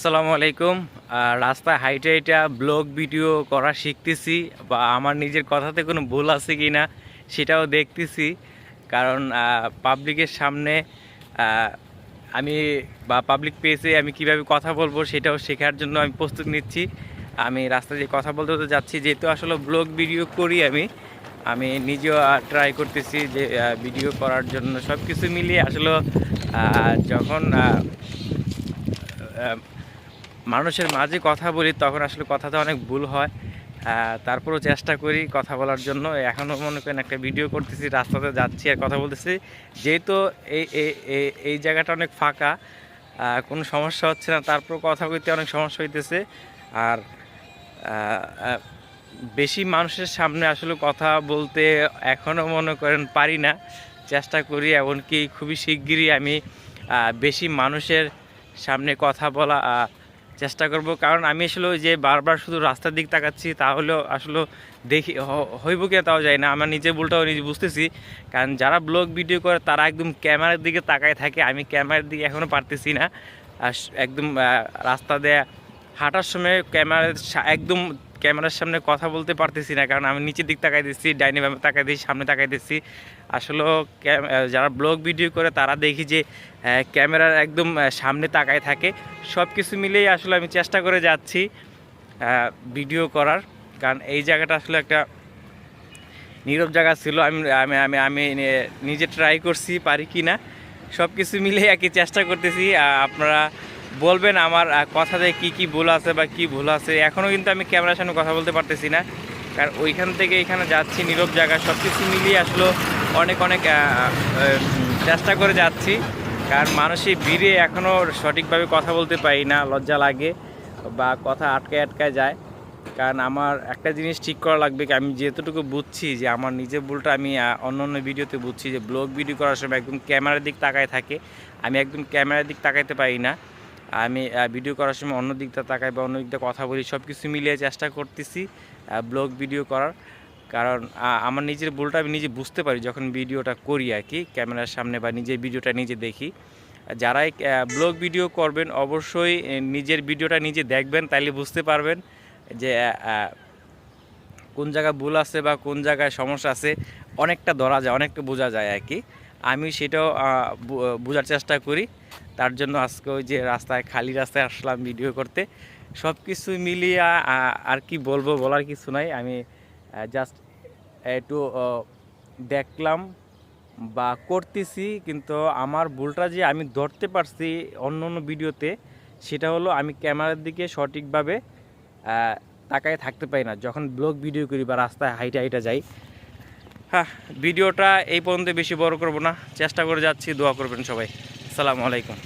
আসসালামু আলাইকুম। রাস্তায় হাইটে হাইটা ব্লগ ভিডিও করা শিখতেছি, বা আমার নিজের কথাতে কোনো ভুল আছে কি না সেটাও দেখতেছি। কারণ পাবলিকের সামনে আহ, আমি বা পাবলিক পেজে আমি কিভাবে কথা বলবো সেটাও শেখার জন্য আমি প্রস্তুত নিচ্ছি। আমি রাস্তায় যে কথা বলতে বলতে যাচ্ছি, যেহেতু আসলে ব্লগ ভিডিও করি আমি আমি নিজেও ট্রাই করতেছি যে ভিডিও করার জন্য। সব কিছু মিলিয়ে আসলে যখন মানুষের মাঝে কথা বলি তখন আসলে কথাতে অনেক ভুল হয়। তারপরেও চেষ্টা করি কথা বলার জন্য। এখনও মনে করেন একটা ভিডিও করতেছি, রাস্তাতে যাচ্ছি আর কথা বলতেছি, যেহেতু এই এই এই- এই জায়গাটা অনেক ফাঁকা, কোনো সমস্যা হচ্ছে না, তারপর কথা বলতে অনেক সমস্যা হইতেছে। আর আহ, আহ, বেশি মানুষের সামনে আসলে কথা বলতে এখনও মনে করেন পারি না। চেষ্টা করি, এমনকি খুবই শিগগিরই আমি বেশি মানুষের সামনে কথা বলা চেষ্টা করব। কারণ আমি আসলে ওই যে বারবার শুধু রাস্তার দিক তাকাচ্ছি, তাহলেও আসলে দেখি হইব কি তাও যায় না। আমার নিজের ভুলটাও নিজে বুঝতেছি। কারণ যারা ব্লগ ভিডিও করে তারা একদম ক্যামেরার দিকে তাকায় থাকে, আমি ক্যামেরার দিকে এখনও পারতেছি না। আর একদম রাস্তা দিয়ে হাঁটার সময় একদম ক্যামেরার সামনে কথা বলতে পারতেছি না, কারণ আমি নিচের দিক তাকাই দিচ্ছি, ডাইনে বামে তাকাই দিচ্ছি, সামনে তাকাই দিচ্ছি। আসলে যারা ব্লগ ভিডিও করে তারা দেখি যে ক্যামেরার একদম সামনে তাকায় থাকে। সব কিছু মিলেই আসলে আমি চেষ্টা করে যাচ্ছি ভিডিও করার। কারণ এই জায়গাটা আসলে একটা নীরব জায়গা ছিল। আমি আমি আমি আমি নিজে ট্রাই করছি পারি কি না, সব কিছু মিলেই আর কি চেষ্টা করতেছি। আপনারা বলবেন আমার কথাতে কি কি ভুল আছে বা কি ভুল আছে। এখনও কিন্তু আমি ক্যামেরার সামনে কথা বলতে পারতেছি না, কারণ ওইখান থেকে এখানে যাচ্ছি নীরব জায়গা। সব কিছু মিলিয়ে আসলে অনেক অনেক চেষ্টা করে যাচ্ছি। কারণ মানুষের ভিড়ে এখনও সঠিকভাবে কথা বলতে পারি না, লজ্জা লাগে বা কথা আটকায় আটকায় যায়। কারণ আমার একটা জিনিস ঠিক করা লাগবে, কি আমি যেতটুকু বুঝছি যে আমার নিজের ভুলটা আমি অন্য অন্য ভিডিওতে বুঝছি যে ব্লগ ভিডিও করার সময় একদম ক্যামেরার দিক তাকায় থাকে, আমি একদম ক্যামেরার দিক তাকাইতে পারি না। আমি ভিডিও করার সময় অন্য দিকটা তাকাই বা অন্য দিকটা কথা বলি। সব কিছু মিলিয়ে চেষ্টা করতেছি ব্লগ ভিডিও করার। কারণ আমার নিজের ভুলটা আমি নিজে বুঝতে পারি যখন ভিডিওটা করি আর কি ক্যামেরার সামনে, বা নিজের ভিডিওটা নিজে দেখি। যারাই ব্লগ ভিডিও করবেন অবশ্যই নিজের ভিডিওটা নিজে দেখবেন, তাইলে বুঝতে পারবেন যে কোন জায়গায় ভুল আছে বা কোন জায়গায় সমস্যা আছে। অনেকটা ধরা যায়, অনেকটা বোঝা যায় আর কি। আমি সেটাও বোঝার চেষ্টা করি। তার জন্য আজকে ওই যে রাস্তায়, খালি রাস্তায় আসলাম ভিডিও করতে। সব কিছু মিলিয়ে আর কি বলবো, বলার কিছু নাই। আমি জাস্ট একটু দেখলাম বা করতেছি, কিন্তু আমার ভুলটা যে আমি ধরতে পারছি অন্য অন্য ভিডিওতে, সেটা হলো আমি ক্যামেরার দিকে সঠিকভাবে তাকায় থাকতে পারি না যখন ব্লগ ভিডিও করি বা রাস্তায় হাইটা হাইটা যাই। হ্যাঁ, ভিডিওটা এই পর্যন্ত বেশি বড় করব না, চেষ্টা করে যাচ্ছি। দোয়া করবেন সবাই। আসসালামু আলাইকুম।